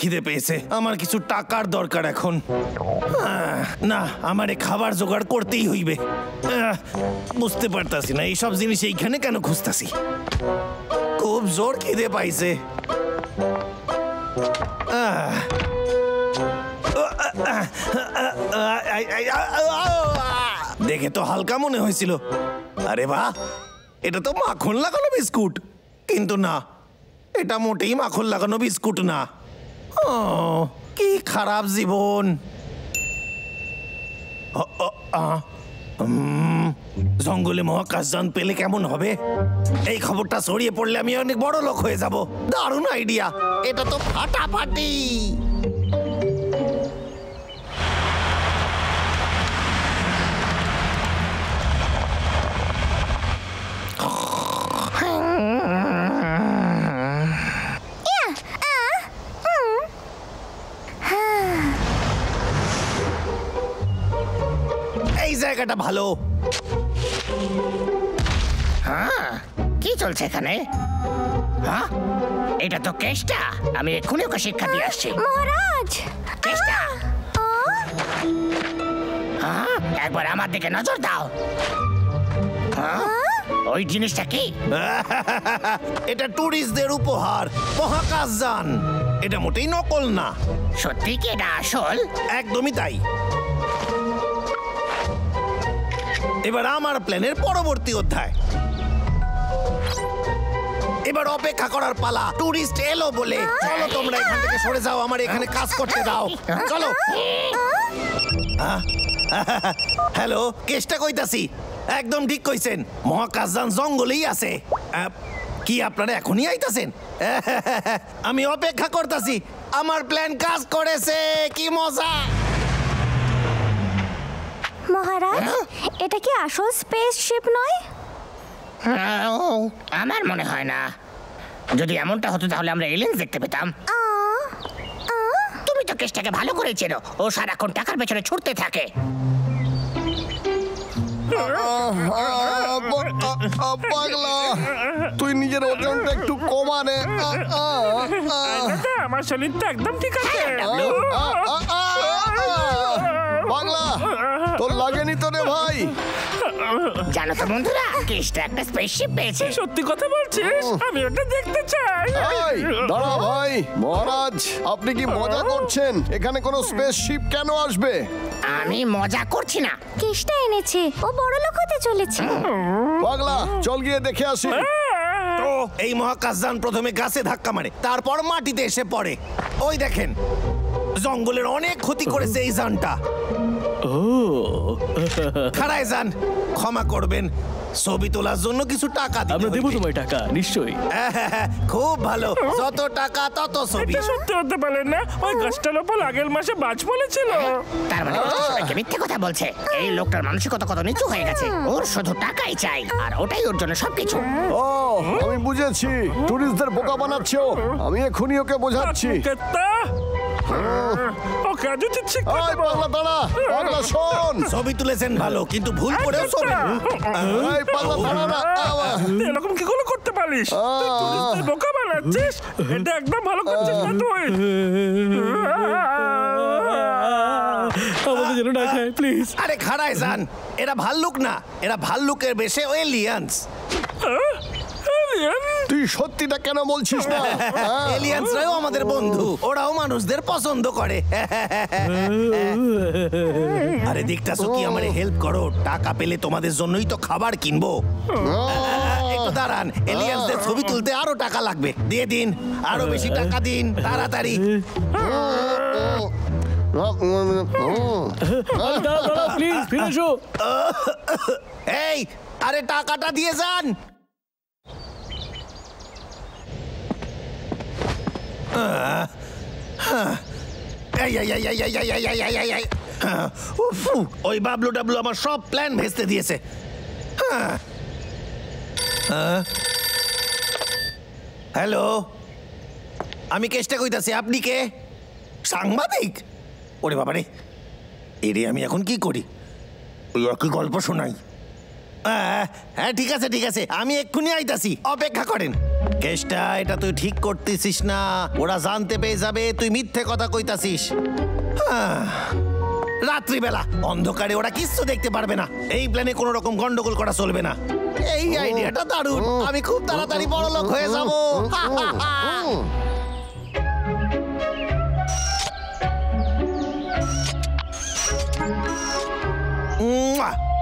খিদে পেয়েছে, আমার কিছু টাকার দরকার এখন। না, আমারে খাবার জোগাড় করতেই হইবে। বুঝতে পারতাছি না এইসব জিনিস এইখানে কেন খুঁজতাছি। খুব জোর খিদে পাইছে। দেখে তো হালকা মনে হয়েছিল। আরে বাহ, এটা তো মাখন লাগানো বিস্কুট। কিন্তু না, এটা মোটেই মাখন লাগানো বিস্কুট না। কি খারাপ জীবন। জঙ্গলে মহাকাশযান পেলে কেমন হবে? এই খবরটা ছড়িয়ে পড়লে আমি অনেক বড় লোক হয়ে যাব। দারুণ আইডিয়া, এটা তো ফাটাফাটি। এই জায়গাটা ভালো। কি চলছে এখানে? এটা তো কেষ্টা। আমি এক্ষুনি ওকে শিক্ষা দিয়ে আসছি। মহারাজ, কেষ্টা, একবার আমার দিকে নজর দাও। ওই জিনিসটা কি? এটা টুরিস্টদের উপহার, মহাকাশযান। এটা মোটেই নকল না। সত্যি কি এটা আসল? একদমই তাই। এবার আমার প্ল্যানের পরবর্তী অধ্যায়। এবার অপেক্ষা করার পালা। টুরিস্ট এলো বলে। চলো তোমরা এখান থেকে সরে যাও, আমার এখানে কাজ করতে দাও। চলো। হ্যালো, কেষ্টা কইতাছি। একদম ঠিক কইছেন, মহাকাশযান জঙ্গলেই আছে। কি আপনারা এখনই আইতাছেন? আমি অপেক্ষা করতেছি। আমার প্ল্যান কাজ করেছে, কি মজা। মহারাজ, এটা কি আসল স্পেসশিপ নয়? আমার মনে হয় না। যদি এমনটা হতো তাহলে আমরা এলিয়েন্স দেখতে পেতাম। তুমি তো কেষ্টাকে ভালো করে চেনো। ও সারাক্ষণ টাকার পেছনে ছুটতে থাকে। পাগলা, তুই নিজের ওজনটা একটু কমা রে। আমার শরীরটা একদম ঠিক আছে। পাগলা, তোর লাগেনি তো রে ভাই? জানো তো বন্ধুরা, কেষ্টা একটা স্পেসশিপ পেয়েছে। সত্যি কথা বলছিস? আমি ওটা দেখতে চাই। দাঁড়া ভাই। মহারাজ, আপনি কি মজা করছেন? এখানে কোনো স্পেসশিপ কেন আসবে? আমি মজা করছি না। কেষ্টা এনেছে, ও বড় লোক হতে চলেছে। পাগলা, চল গিয়ে দেখে আসি। তো এই মহাকাশযান প্রথমে গাছে ধাক্কা মারে, তারপর মাটিতে এসে পড়ে। ওই দেখেন, জঙ্গলের অনেক ক্ষতি করেছে এই যানটা। খাড়ায় যান, ক্ষমা করবেন। ছবি তোলার জন্য কিছু টাকা দিতে আমরা দেবো হইবে। তোমায় টাকা, নিশ্চয়ই। খুব ভালো, যত টাকা তত ছবি। এটা সত্যি হতে পারে না। ওই গাছটার ওপর আগের মাসে বাজ পড়েছিল। তার মানে কেষ্টা সবাইকে মিথ্যে কথা বলছে। এই লোকটার মানসিকতা কত নিচু হয়ে গেছে। ওর শুধু টাকাই চাই, আর ওটাই ওর জন্য সবকিছু। ও, আমি বুঝেছি। টুরিস্টদের বোকা বানাচ্ছে ও। আমি এখনই ওকে বোঝাচ্ছি। পাগলা দাঁড়া, পাগলা শোন। ছবি তুলেছেন ভালো, কিন্তু ভুল করেও ছবি। পাগলা দাঁড়া না। এরকম কি করে করতে পারিস? তুই বোকা বানাচ্ছিস। এটা একদম ভালো করছিস না তুই। আমাদের যেন না খায়, প্লিজ। আরে খাড়ায় যান, এরা ভাল্লুক না, এরা ভাল্লুকের বেশে এলিয়েন্স। তুই সত্যিটা কেন বলছিস না? এলিয়েন্সরাও আমাদের বন্ধু, ওরাও মানুষদের পছন্দ করে। আরে দেখতাছো কি, আমারে হেল্প করো। টাকা পেলে তোমাদের জন্যই তো খাবার কিনবো। একটু দাঁড়ান, এলিয়েন্সদের ছবি তুলতে আরো টাকা লাগবে। দিয়ে দিন, আরো বেশি টাকা দিন, তাড়াতাড়ি। প্লিজ ফিরে এসো। এই, আরে টাকাটা দিয়ে যান। ওই বাবলু ডাবলু আমার সব প্ল্যান ভেস্তে দিয়েছে। হ্যালো, আমি কেষ্টা কইতাছি। আপনি কে? সাংবাদিক? ওরে বাবারে, এরে আমি এখন কি করি? ওই কি গল্প শোনাই? হ্যাঁ ঠিক আছে ঠিক আছে, আমি এক্ষুনি আইতাছি, অপেক্ষা করেন। কেসটা এটা তুই ঠিক করতেছিস না, ওরা জানতে পেয়ে যাবে তুই মিথ্যে কথা কইতাছিস। রাত্রিবেলা অন্ধকারে ওরা কিচ্ছু দেখতে পারবে না, এই প্ল্যানে কোনো রকম গন্ডগোল করা চলবে না। এই আইডিয়াটা দারুণ, আমি খুব তাড়াতাড়ি বড় লোক হয়ে যাব।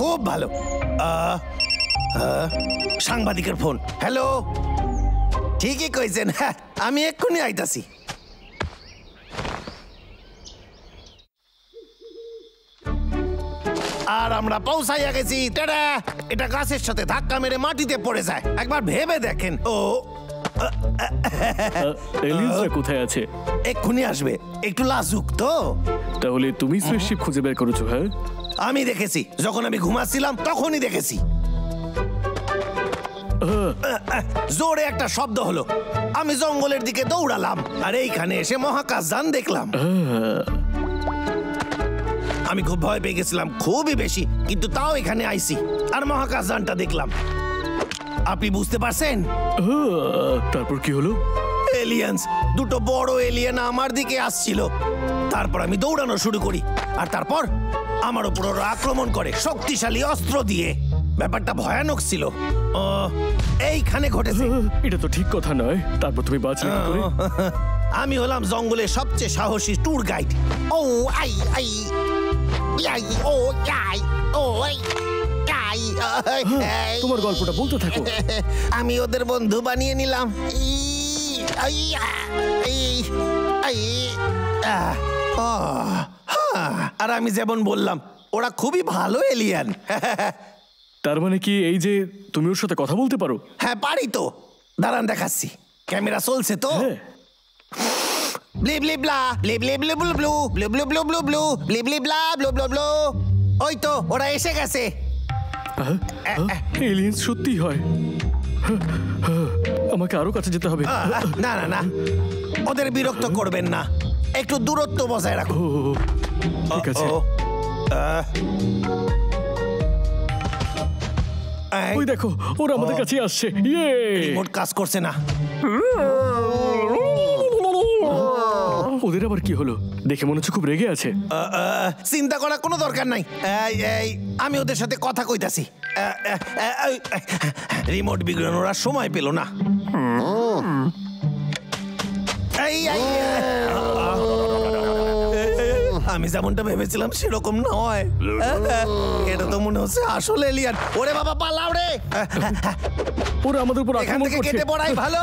খুব ভালো। সাংবাদিকের ফোন। হ্যালো, ঠিকই কইছেন, হ্যাঁ আমি এক্ষুনি আইতাছি। আর আমরা পৌঁছাইয়া গেছি। টাটা। এটা গাছের সাথে ধাক্কা মেরে মাটিতে পড়ে যায়, একবার ভেবে দেখেন। ও এলিয়েন্সরা কোথায় আছে? এক্ষুনি আসবে, একটু লাজুক তো। তাহলে তুমি স্পেসশিপ খুঁজে বের করেছো? হ্যাঁ আমি দেখেছি, যখন আমি ঘুমাচ্ছিলাম তখনই দেখেছি। জোরে একটা শব্দ হলো, আমি জঙ্গলের দিকে দৌড়ালাম আর এইখানে এসে মহাকাশযান দেখলাম। আমি খুব ভয় পেয়ে গেছিলাম, খুবই বেশি, কিন্তু তাও এখানে আইছি আর মহাকাশযানটা দেখলাম। আপনি বুঝতে পারছেন? তারপর কি হলো? এলিয়েন্স, দুটো বড় এলিয়েন আমার দিকে আসছিল। তারপর আমি দৌড়ানো শুরু করি আর তারপর আমার উপর ওরা আক্রমণ করে শক্তিশালী অস্ত্র দিয়ে। ব্যাপারটা ভয়ানক ছিল। এইখানে ঘটেছে। এটা তো ঠিক কথা নয়। তারপর তুমি বাঁচলে কি করে? আমি হলাম জঙ্গলের সবচেয়ে সাহসী ট্যুর গাইড। ও আই আই আই ও আই ও আই আই। তোমার গল্পটা বলতে থাকো। আমি ওদের বন্ধু বানিয়ে নিলাম। আর আমি যেমন বললাম, ওরা খুবই ভালো এলিয়েন। তার মানে কি এই যে তুমি ওর সাথে কথা বলতে পারো? হ্যাঁ পারি তো, দাঁড়ান দেখাচ্ছি। ক্যামেরা চলছে তো? ব্লিবলিবলা ব্লিবলিবলু ব্লু ব্লিবলিবলু ব্লু ব্লু ব্লিবলিবলা ব্লু ব্লু ব্লু। ওই তো ওরা এসে গেছে। এলিয়েন্স সত্যি হয়। আমাকে আরো কাছে যেতে হবে। না না না, ওদের বিরক্ত করবেন না, একটু দূরত্ব বজায় রাখো। ঠিক আছে। ওই দেখো, ওরা আমাদের কাছে আসছে। ইয়ে, রিমোট কাজ করছে না। ওদের আবার কি হলো? দেখে মনে হচ্ছে খুব রেগে আছে। চিন্তা করার কোনো দরকার নাই। আমি ওদের সাথে কথা কইতাছি। রিমোট বিগড়ানোর আর সময় পেল না। আমি যেমনটা ভেবেছিলাম সেরকম নয়। এটা তো মনে হচ্ছে আসলে এলিয়েন। ওরে বাবা, পালাও রে। ওরা আমাদের উপর এখান আক্রমণ থেকে করছে। কেটে পড়াই ভালো।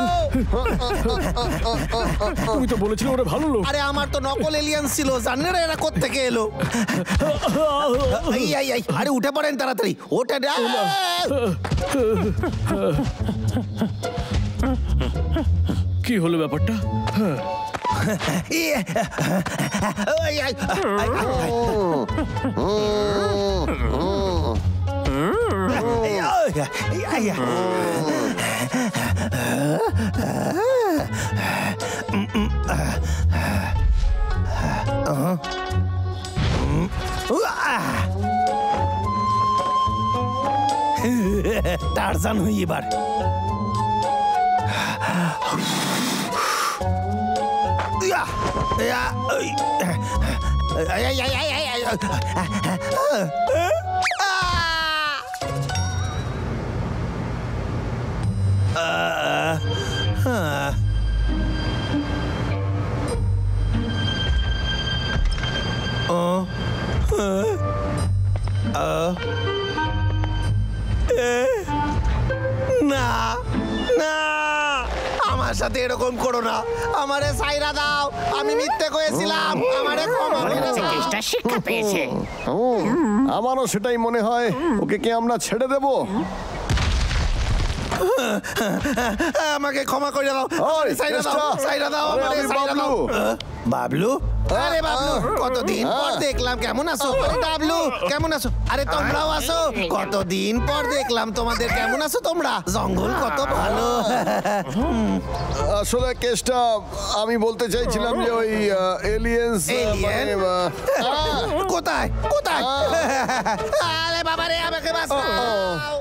তুমি তো বলেছিলে ওরা ভালো লোক। আরে আমার তো নকল এলিয়েন ছিল, জানেন না এরা কোত্থেকে এলো। আরে উঠে পড়েন তাড়াতাড়ি, ওটা কি হলো ব্যাপারটা? টারজান হই এবার। না না, আমার সাথে এরকম করো না, আমারে সাইরা দাও, আমি মিথ্যে কইছিলাম, আমারে ক্ষমা করে দাও। চেষ্টা শিক্ষা পেয়েছে। আমারও সেটাই মনে হয়। ওকে কি আমরা ছেড়ে দেব? আমাকে ক্ষমা করে দাও, ওই, সাইরা দাও, চেষ্টা। সাইরা দাও, আরে আমারে আমি সাইরা দাও। বাবলু, আরে বাবলু, কতদিন পর দেখলাম, কেমন আছো? আরে বাবলু, কেমন আছো? আরে তোমরাও আছো, কতদিন পর দেখলাম তোমাদের, কেমন আছো তোমরা? জঙ্গল কত ভালো। আসলে কেসটা আমি বলতে চাইছিলাম যে ওই এলিয়েন্স। Alien? কোথায় কোথায়? আরে বাবা রে, আমাকে বাঁচাও।